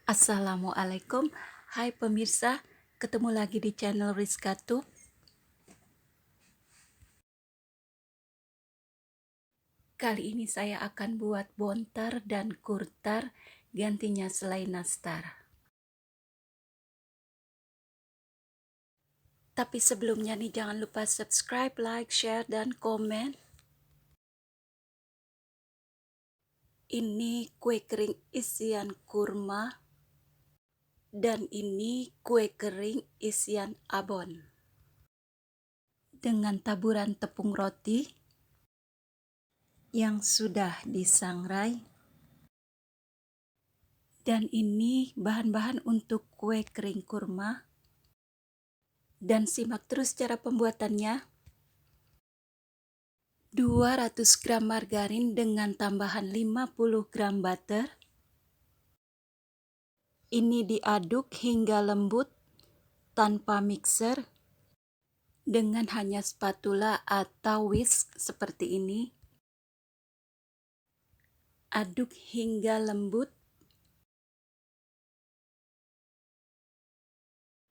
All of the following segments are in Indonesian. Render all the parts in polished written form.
Assalamualaikum, hai pemirsa, ketemu lagi di channel Rizka Tube. Kali ini saya akan buat bontar dan kurtar, gantinya selai nastar. Tapi sebelumnya nih jangan lupa subscribe, like, share, dan komen. Ini kue kering isian kurma, dan ini kue kering isian abon. Dengan taburan tepung roti yang sudah disangrai. Dan ini bahan-bahan untuk kue kering kurma. Dan simak terus cara pembuatannya. 200 gram margarin dengan tambahan 50 gram butter. Ini diaduk hingga lembut tanpa mixer dengan hanya spatula atau whisk seperti ini. Aduk hingga lembut.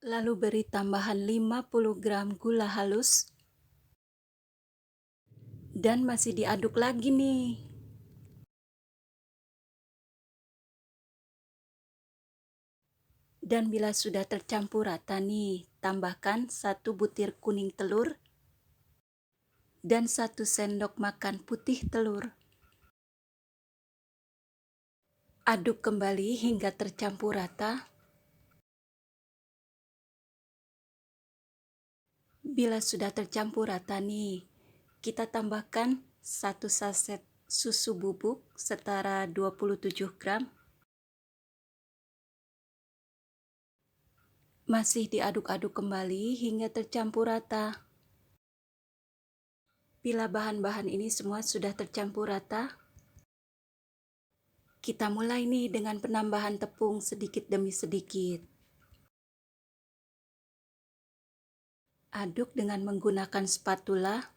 Lalu beri tambahan 50 gram gula halus. Dan masih diaduk lagi nih. Dan bila sudah tercampur rata nih, tambahkan 1 butir kuning telur dan 1 sendok makan putih telur. Aduk kembali hingga tercampur rata. Bila sudah tercampur rata nih, kita tambahkan 1 saset susu bubuk setara 27 gram. Masih diaduk-aduk kembali hingga tercampur rata. Bila bahan-bahan ini semua sudah tercampur rata, kita mulai nih dengan penambahan tepung sedikit demi sedikit. Aduk dengan menggunakan spatula.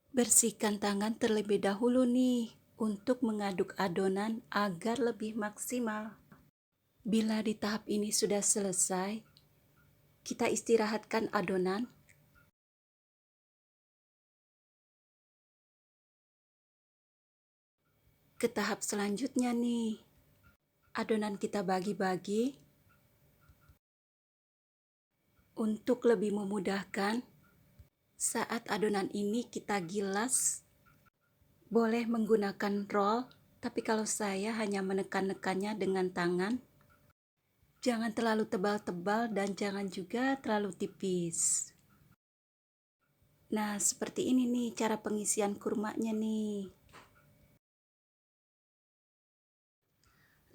Bersihkan tangan terlebih dahulu nih untuk mengaduk adonan agar lebih maksimal. Bila di tahap ini sudah selesai, kita istirahatkan adonan. Ke tahap selanjutnya nih, adonan kita bagi-bagi. Untuk lebih memudahkan, saat adonan ini kita gilas, boleh menggunakan roll, tapi kalau saya hanya menekan-nekannya dengan tangan. Jangan terlalu tebal-tebal dan jangan juga terlalu tipis. Nah, seperti ini nih cara pengisian kurmanya nih.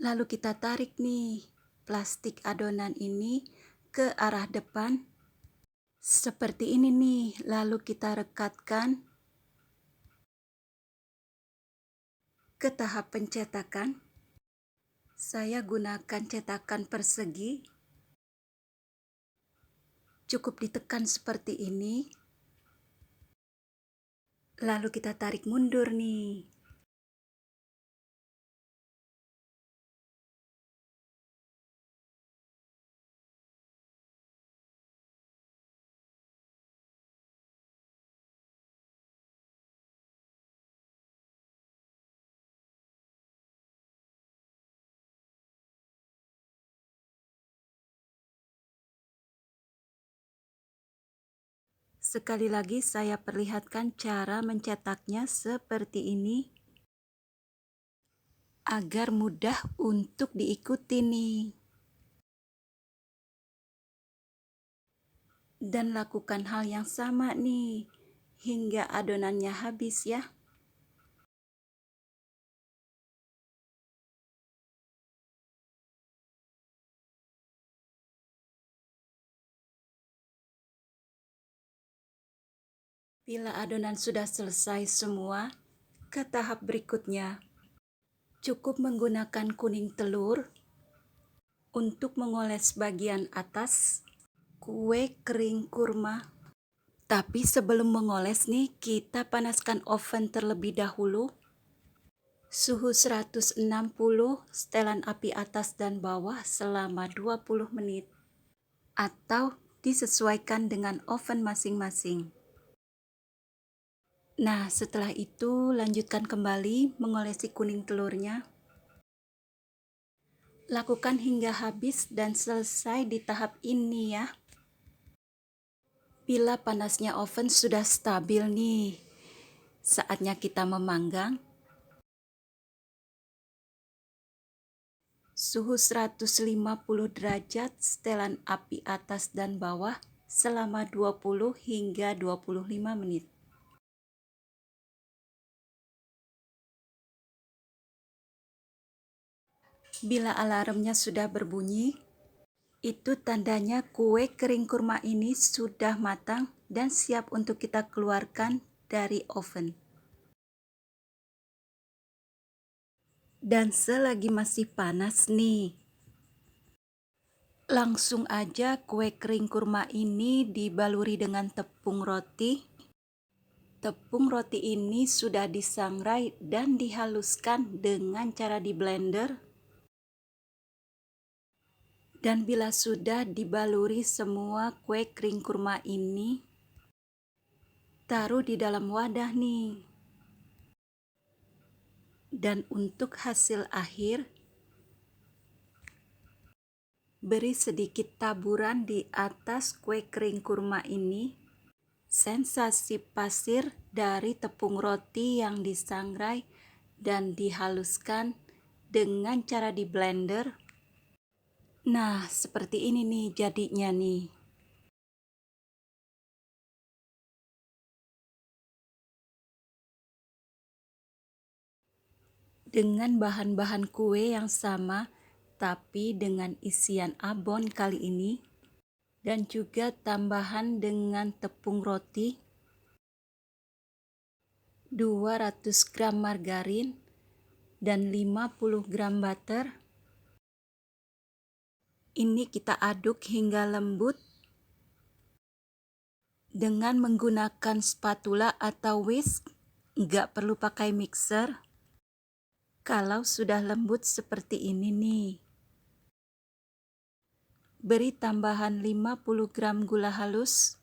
Lalu kita tarik nih plastik adonan ini ke arah depan. Seperti ini nih, lalu kita rekatkan ke tahap pencetakan. Saya gunakan cetakan persegi. Cukup ditekan seperti ini. Lalu kita tarik mundur nih. Sekali lagi saya perlihatkan cara mencetaknya seperti ini agar mudah untuk diikuti nih. Dan lakukan hal yang sama nih hingga adonannya habis ya. Bila adonan sudah selesai semua, ke tahap berikutnya. Cukup menggunakan kuning telur Untuk mengoles bagian atas kue kering kurma. Tapi sebelum mengoles nih, kita panaskan oven terlebih dahulu. Suhu 160, setelan api atas dan bawah selama 20 menit. Atau disesuaikan dengan oven masing-masing. Nah, setelah itu lanjutkan kembali mengolesi kuning telurnya. Lakukan hingga habis dan selesai di tahap ini ya. Bila panasnya oven sudah stabil nih, saatnya kita memanggang. Suhu 150 derajat, setelan api atas dan bawah selama 20 hingga 25 menit. Bila alarmnya sudah berbunyi, itu tandanya kue kering kurma ini sudah matang dan siap untuk kita keluarkan dari oven. Dan selagi masih panas nih, langsung aja kue kering kurma ini dibaluri dengan tepung roti. Tepung roti ini sudah disangrai dan dihaluskan dengan cara di blender. Dan bila sudah dibaluri semua kue kering kurma ini, taruh di dalam wadah nih. Dan untuk hasil akhir, beri sedikit taburan di atas kue kering kurma ini. Sensasi pasir dari tepung roti yang disangrai dan dihaluskan dengan cara di blender. Nah, seperti ini nih jadinya nih. Dengan bahan-bahan kue yang sama, tapi dengan isian abon kali ini, dan juga tambahan dengan tepung roti, 200 gram margarin, dan 50 gram butter. Ini kita aduk hingga lembut dengan menggunakan spatula atau whisk, nggak perlu pakai mixer. Kalau sudah lembut seperti ini nih, beri tambahan 50 gram gula halus.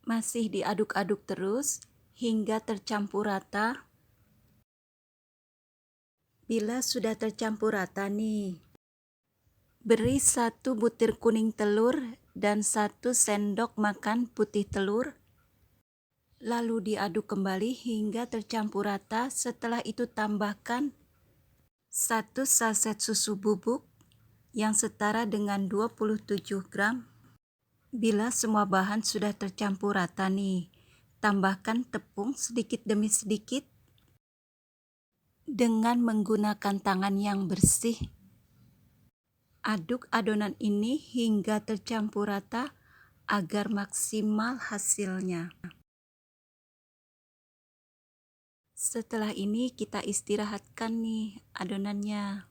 Masih diaduk-aduk terus hingga tercampur rata. Bila sudah tercampur rata nih, beri 1 butir kuning telur dan 1 sendok makan putih telur. Lalu diaduk kembali hingga tercampur rata. Setelah itu tambahkan 1 saset susu bubuk yang setara dengan 27 gram. Bila semua bahan sudah tercampur rata nih, tambahkan tepung sedikit demi sedikit. Dengan menggunakan tangan yang bersih, aduk adonan ini hingga tercampur rata agar maksimal hasilnya. Setelah ini kita istirahatkan nih adonannya.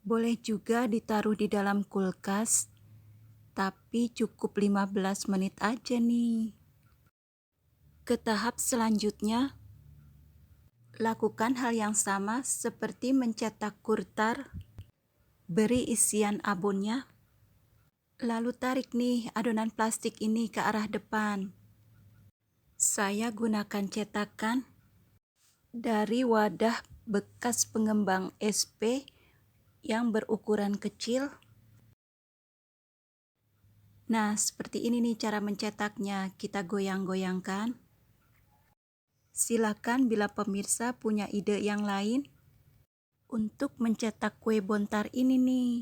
Boleh juga ditaruh di dalam kulkas, tapi cukup 15 menit aja nih. Ke tahap selanjutnya, lakukan hal yang sama seperti mencetak kurtar. Beri isian abonnya, lalu tarik nih adonan plastik ini ke arah depan. Saya gunakan cetakan dari wadah bekas pengembang SP yang berukuran kecil. Nah, seperti ini nih cara mencetaknya. Kita goyang-goyangkan. Silakan bila pemirsa punya ide yang lain untuk mencetak kue bontar ini nih.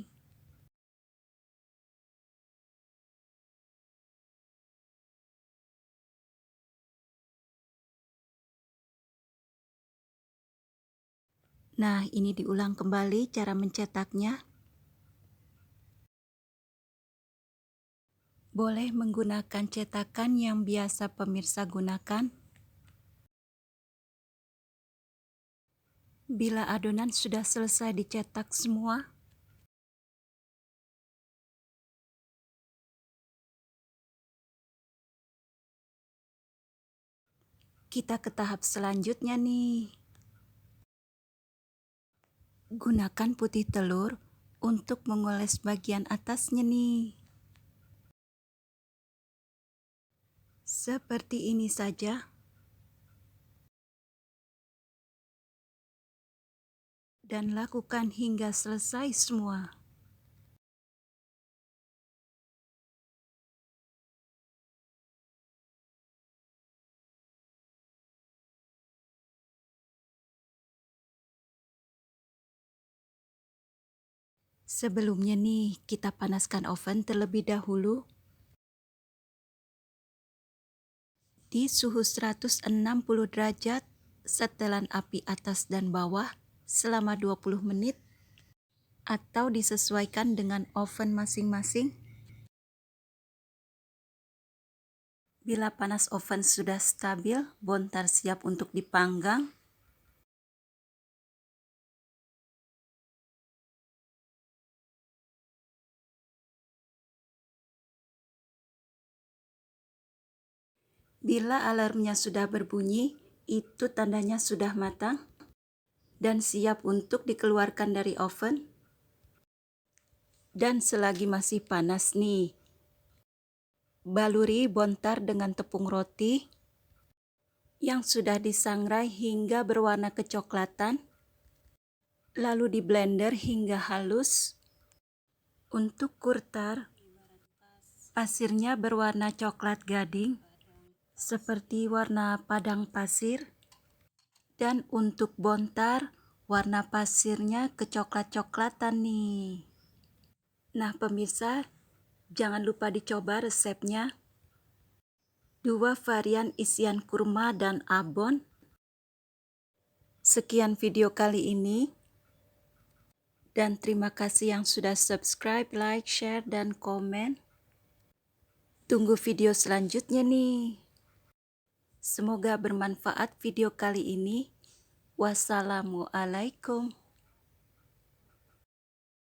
Nah, ini diulang kembali cara mencetaknya. Boleh menggunakan cetakan yang biasa pemirsa gunakan. Bila adonan sudah selesai dicetak semua, kita ke tahap selanjutnya nih. Gunakan putih telur untuk mengoles bagian atasnya nih. Seperti ini saja. Dan lakukan hingga selesai semua. Sebelumnya nih, kita panaskan oven terlebih dahulu di suhu 160 derajat, setelan api atas dan bawah selama 20 menit atau disesuaikan dengan oven masing-masing. Bila panas oven sudah stabil, bontar siap untuk dipanggang. Bila alarmnya sudah berbunyi, itu tandanya sudah matang dan siap untuk dikeluarkan dari oven. Dan selagi masih panas nih, baluri bontar dengan tepung roti yang sudah disangrai hingga berwarna kecoklatan, lalu di blender hingga halus. Untuk kurtar, pasirnya berwarna coklat gading seperti warna padang pasir, dan untuk bontar, warna pasirnya kecoklat-coklatan nih. Nah pemirsa, jangan lupa dicoba resepnya. 2 varian isian kurma dan abon. Sekian video kali ini. Dan terima kasih yang sudah subscribe, like, share, dan komen. Tunggu video selanjutnya nih. Semoga bermanfaat video kali ini. Wassalamualaikum.